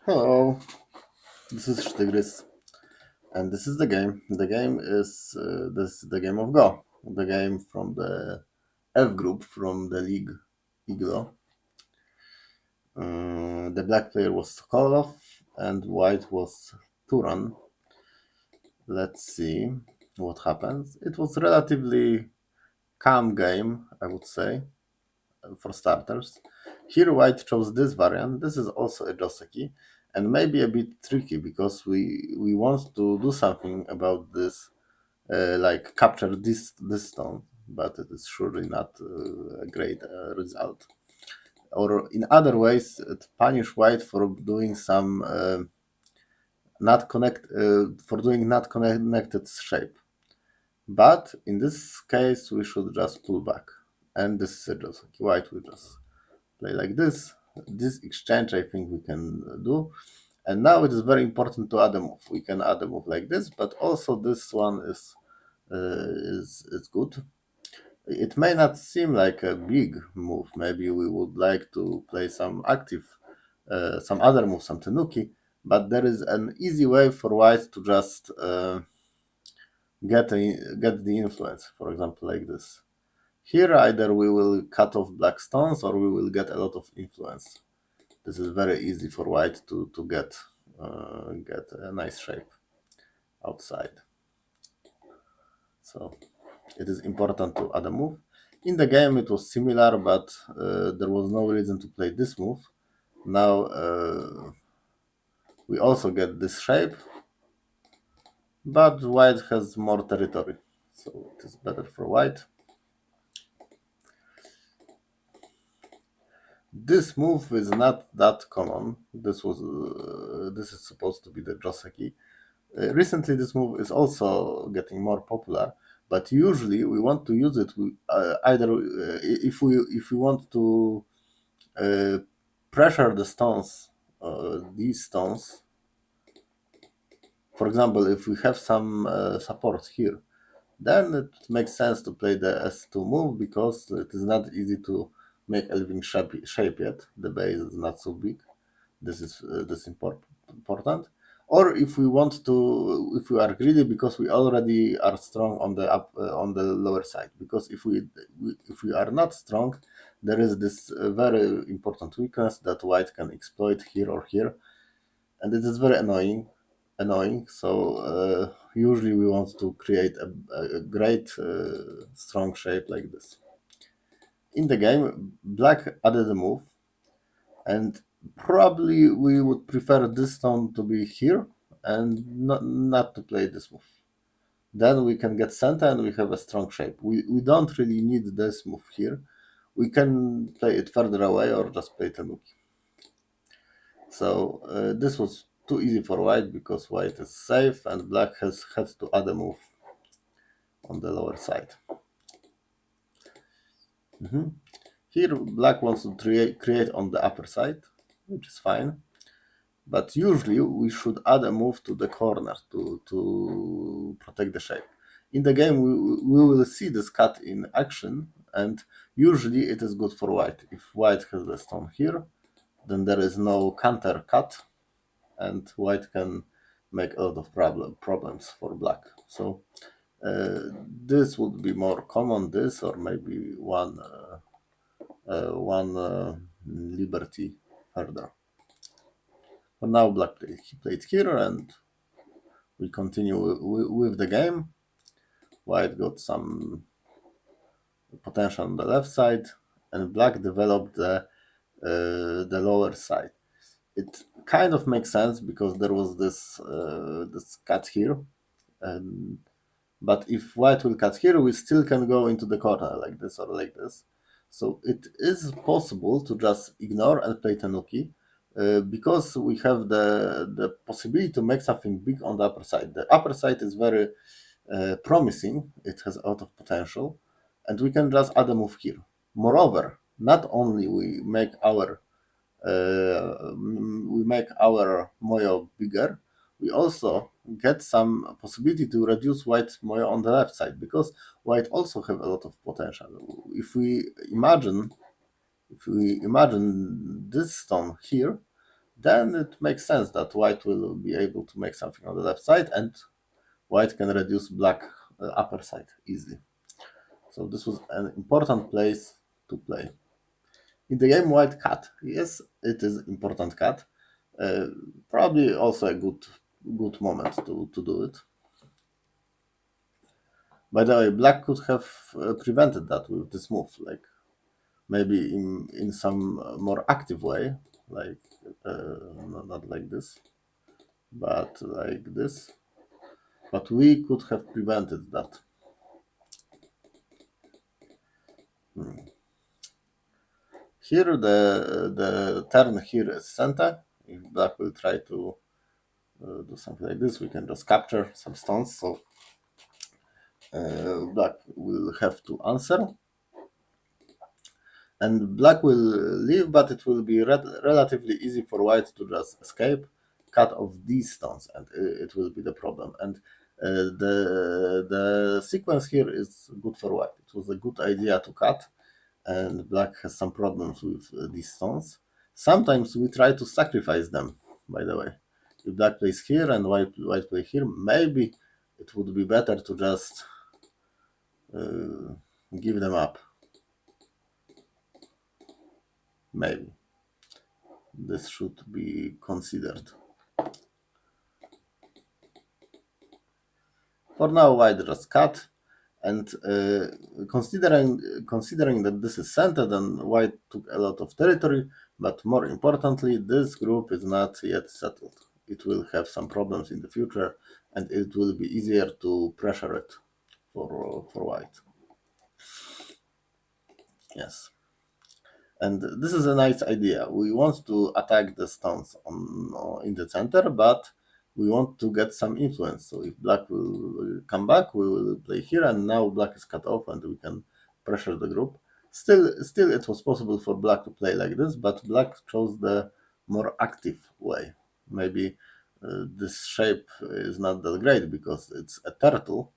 Hello, this is Sztygrys, and this is the game. The game is this is the game of Go, the game from the F group from the league IGLO. The black player was Sokolow, and white was Thuran. Let's see what happens. It was relatively calm game, I would say, for starters. Here white chose this variant. This is also a Joseki, and maybe a bit tricky because we want to do something about this, like capture this stone, but it is surely not a great result. Or in other ways, punish white for doing some not connect for doing not connected shape. But in this case, we should just pull back, and this is a Joseki. White will just play like this. This exchange, I think we can do. And now it is very important to add a move. We can add a move like this, but also this one is good. It may not seem like a big move. Maybe we would like to play some active, some other move, some tenuki, but there is an easy way for white to just get the influence. For example, like this. Here, either we will cut off black stones or we will get a lot of influence. This is very easy for white to get a nice shape outside. So it is important to add a move. In the game it was similar, but there was no reason to play this move. Now we also get this shape, but white has more territory, so it is better for white. This move is not that common. This is supposed to be the Joseki. Recently, this move is also getting more popular, but usually we want to use it either if we want to uh, pressure the stones, these stones. For example, if we have some support here, then it makes sense to play the S2 move because it is not easy to make a living shape yet. The base is not so big. This important. Or if we want to, if we are greedy because we already are strong on the on the lower side. Because if we are not strong, there is this very important weakness that white can exploit here or here, and it is very annoying. So usually we want to create a great strong shape like this. In the game, black added a move, and probably we would prefer this stone to be here and not to play this move. Then we can get center and we have a strong shape. We don't really need this move here. We can play it further away or just play Tanuki. So this was too easy for white because white is safe and black has had to add a move on the lower side. Here black wants to create on the upper side, which is fine. But usually we should add a move to the corner to protect the shape. In the game, we will see this cut in action, and usually it is good for white. If white has the stone here, then there is no counter cut, and white can make a lot of problems for black. So this would be more common, this, or maybe one liberty further. But now black played here, and we continue with the game. White got some potential on the left side, and black developed the lower side. It kind of makes sense because there was this cut here, but if white will cut here, we still can go into the corner like this or like this. So it is possible to just ignore and play Tanuki, because we have the possibility to make something big on the upper side. The upper side is very promising. It has a lot of potential, and we can just add a move here. Moreover, not only we make our moyo bigger, we also get some possibility to reduce white moyo on the left side because white also have a lot of potential. If we imagine this stone here, then it makes sense that white will be able to make something on the left side, and white can reduce black upper side easily. So this was an important place to play. In the game white cut, yes, it is important cut. Probably also a good moment to do it. By the way, black could have prevented that with this move, like maybe in some more active way, like not like this, but like this. But we could have prevented that. Here the turn here is center. If black will try to do something like this, we can just capture some stones. So black will have to answer, and black will leave, but it will be relatively easy for white to just escape, cut off these stones, and it will be the problem. And the sequence here is good for white. It was a good idea to cut, and black has some problems with these stones. Sometimes we try to sacrifice them, by the way. If black plays here and white play here, maybe it would be better to just give them up. Maybe this should be considered. For now, white just cut, and considering that this is centered and white took a lot of territory, but more importantly, this group is not yet settled. It will have some problems in the future, and it will be easier to pressure it for white. Yes. And this is a nice idea. We want to attack the stones in the center, but we want to get some influence. So if black will come back, we will play here, and now black is cut off, and we can pressure the group. Still, it was possible for black to play like this, but black chose the more active way. Maybe this shape is not that great because it's a turtle.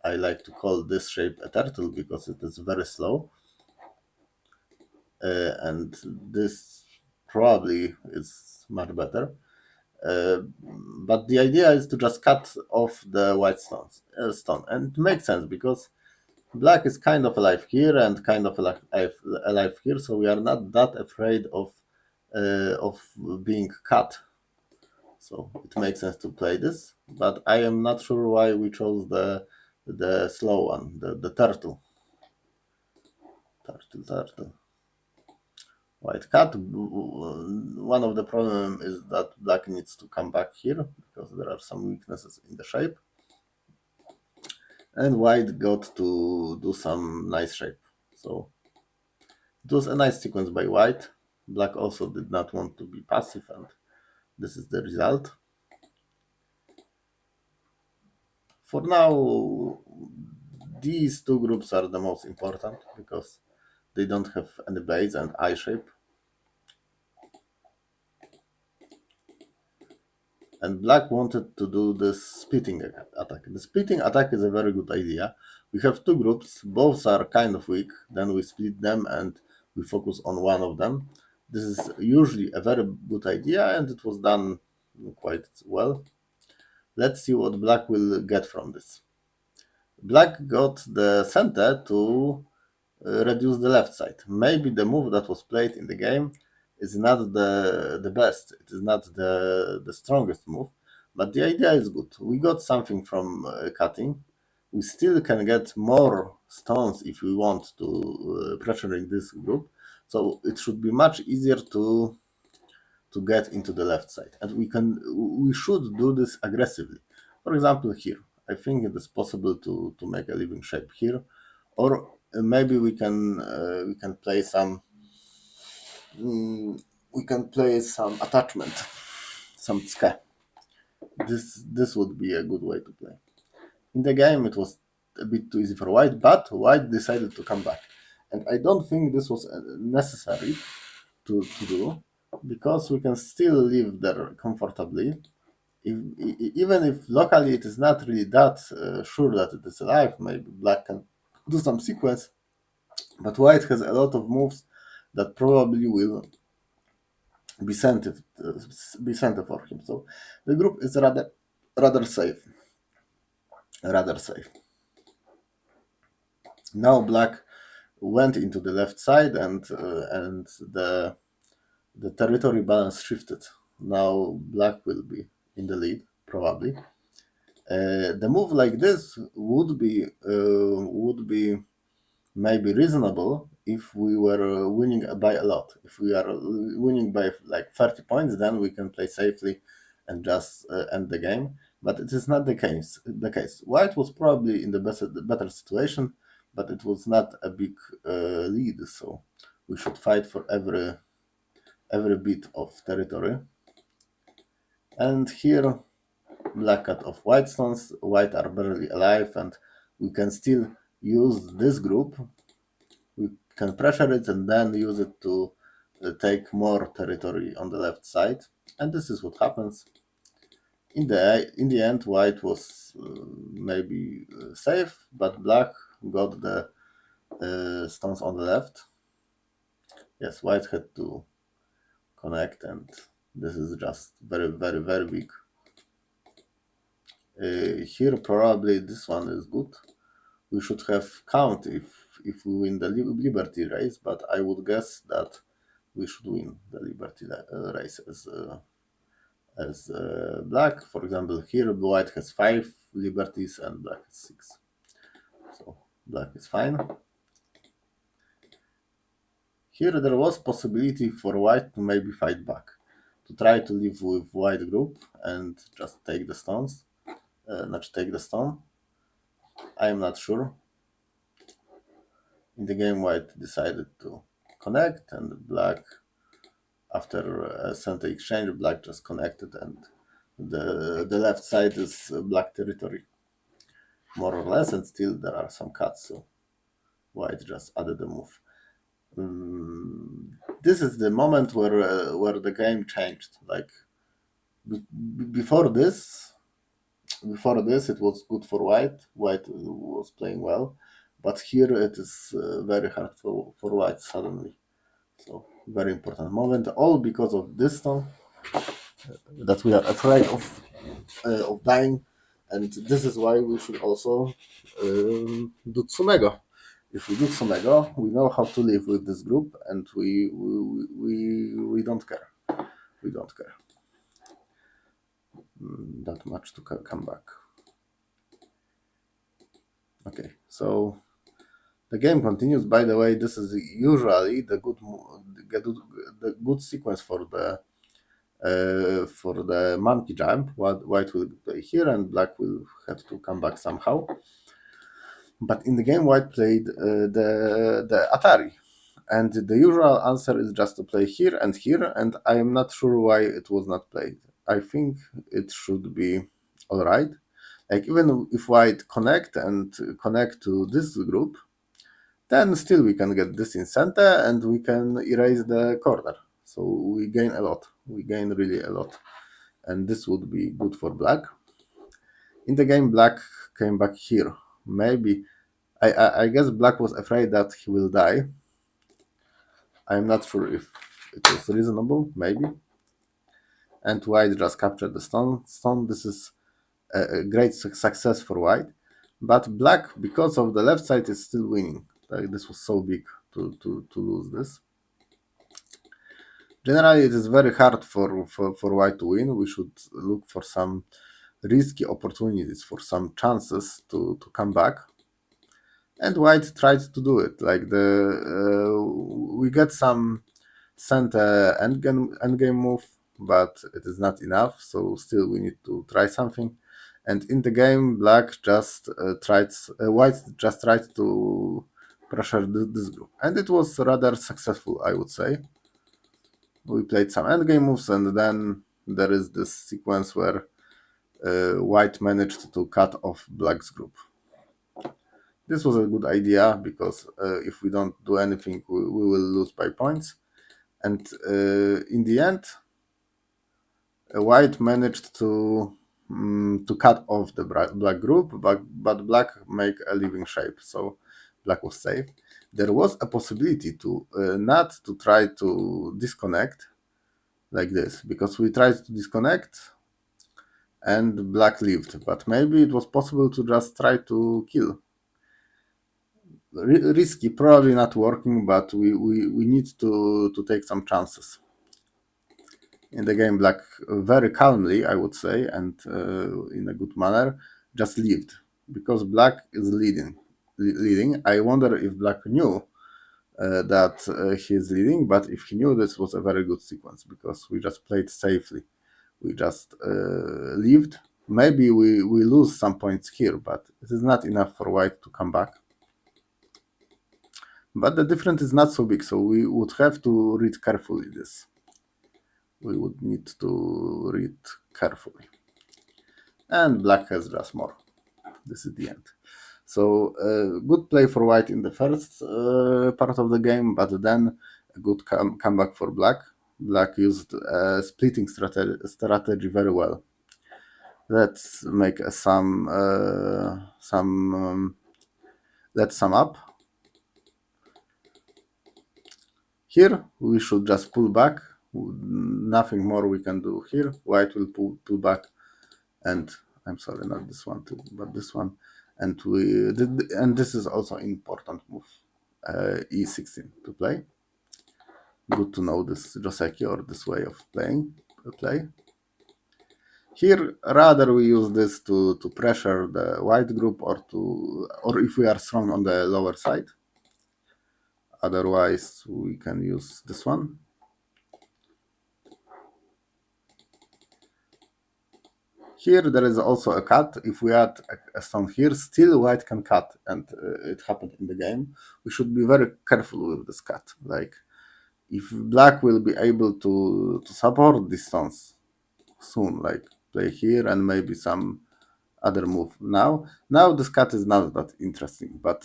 I like to call this shape a turtle because it is very slow. And this probably is much better. But the idea is to just cut off the white stone, and it makes sense because black is kind of alive here and kind of alive here, so we are not that afraid of being cut. So it makes sense to play this, but I am not sure why we chose the slow one, the turtle. Turtle. White cut. One of the problem is that black needs to come back here because there are some weaknesses in the shape, and white got to do some nice shape. So it was a nice sequence by white. Black also did not want to be passive, and this is the result. For now, these two groups are the most important because they don't have any base and eye shape. And black wanted to do this splitting attack. The splitting attack is a very good idea. We have two groups, both are kind of weak, then we split them and we focus on one of them. This is usually a very good idea, and it was done quite well. Let's see what black will get from this. Black got the center to reduce the left side. Maybe the move that was played in the game is not the best. It is not the strongest move, but the idea is good. We got something from cutting. We still can get more stones if we want to pressuring this group. So it should be much easier to get into the left side, and we should do this aggressively. For example, here, I think it is possible to make a living shape here, or maybe we can play some attachment, some ska. This would be a good way to play. In the game, it was a bit too easy for white, but white decided to come back, and I don't think this was necessary to do because we can still live there comfortably. Even if locally it is not really that sure that it is alive, maybe black can do some sequence, but white has a lot of moves that probably will be sent for him. So the group is rather safe. Now black went into the left side, and the territory balance shifted. Now black will be in the lead, probably. The move like this would be maybe reasonable if we were winning by a lot. If we are winning by like 30 points, then we can play safely and just end the game. But it is not the case. White was probably in the better situation, but it was not a big lead, so we should fight for every bit of territory. And here, black cut off white stones. White are barely alive, and we can still use this group. We can pressure it and then use it to take more territory on the left side. And this is what happens. In the end, white was maybe safe, but black got the stones on the left. Yes, white had to connect, and this is just very, very, very big. Here probably this one is good. We should have count if we win the Liberty race, but I would guess that we should win the Liberty race as black. For example, here white has 5 liberties and black has 6. So black is fine. Here there was possibility for white to maybe fight back, to try to live with white group and just take the stones, not take the stone. I am not sure. In the game, white decided to connect, and black, after a center exchange, black just connected, and the left side is black territory, more or less, and still there are some cuts, so white just added a move. This is the moment where the game changed. Like before this, it was good for white. White was playing well, but here it is very hard for white suddenly. So very important moment, all because of this stone, that we are afraid of dying, and this is why we should also do Tsumego. If we do Tsumego, we know how to live with this group, and we don't care. We don't care that much to come back. Okay, so the game continues. By the way, this is usually the good sequence for the monkey jump. White will play here, and black will have to come back somehow. But in the game, white played the Atari, and the usual answer is just to play here, and I am not sure why it was not played. I think it should be all right. Like even if white connect to this group, then still we can get this in center and we can erase the corner. So we gain a lot. We gain really a lot. And this would be good for black. In the game, black came back here. Maybe, I guess black was afraid that he will die. I'm not sure if it was reasonable, maybe. And white just captured the stone. This is a great success for white. But black, because of the left side, is still winning. Like, this was so big to lose this. Generally, it is very hard for white to win. We should look for some risky opportunities, for some chances to come back. And white tried to do it. Like we get some center endgame move, but it is not enough. So still, we need to try something. And in the game, black just white just tried to pressure this group, and it was rather successful, I would say. We played some endgame moves, and then there is this sequence where white managed to cut off black's group. This was a good idea, because if we don't do anything, we will lose by points. And in the end, white managed to cut off the black group, but black make a living shape, so black was safe. There was a possibility to not to try to disconnect, like this, because we tried to disconnect and black lived, but maybe it was possible to just try to kill. Risky, probably not working, but we need to take some chances. In the game, black very calmly, I would say, and in a good manner, just lived, because black is leading. I wonder if black knew that he is leading, but if he knew, this was a very good sequence, because we just played safely. We just lived. Maybe we lose some points here, but it is not enough for white to come back. But the difference is not so big, so we would have to read carefully this. We would need to read carefully. And black has just more. This is the end. So good play for white in the first part of the game, but then a good comeback for black. Black used splitting strategy very well. Let's make a sum. Let's sum up. Here we should just pull back. Nothing more we can do here. White will pull back, and I'm sorry, not this one too, but this one. And this is also important move, e16 to play. Good to know this joseki or this way of play. Here, rather we use this to pressure the white group, or if we are strong on the lower side. Otherwise, we can use this one. Here there is also a cut. If we add a stone here, still white can cut, and it happened in the game. We should be very careful with this cut. Like, if black will be able to support these stones soon, like play here and maybe some other move. Now this cut is not that interesting, but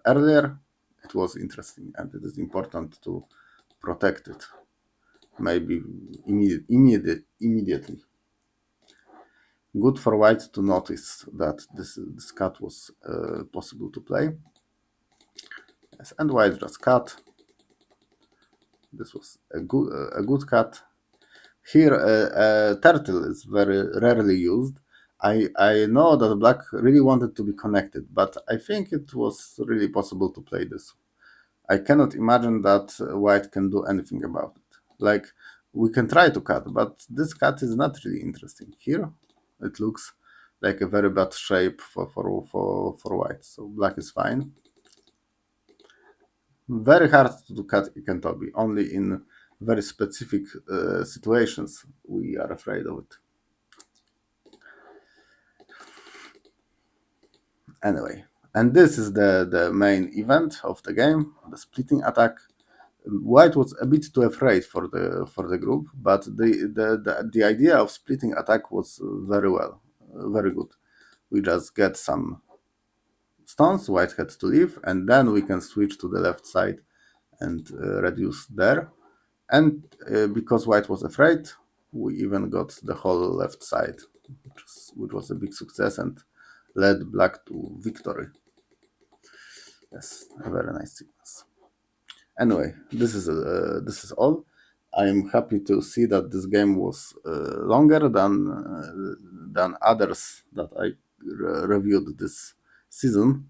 earlier it was interesting, and it is important to protect it. Maybe immediately. Good for white to notice that this cut was possible to play. Yes, and white just cut. This was a good cut. Here, turtle is very rarely used. I know that black really wanted to be connected, but I think it was really possible to play this. I cannot imagine that white can do anything about it. Like, we can try to cut, but this cut is not really interesting. Here, it looks like a very bad shape for white, so black is fine. Very hard to cut Ikentobi. Only in very specific situations we are afraid of it. Anyway, and this is the main event of the game, the splitting attack. White was a bit too afraid for the group, but the idea of splitting attack was very good. We just get some stones, white had to leave, and then we can switch to the left side and reduce there. And because white was afraid, we even got the whole left side, which was a big success and led black to victory. Yes, a very nice sequence. Anyway, this is all. I'm happy to see that this game was longer than others that I reviewed this season.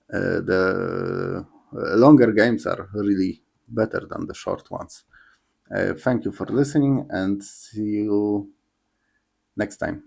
The longer games are really better than the short ones. Thank you for listening, and see you next time.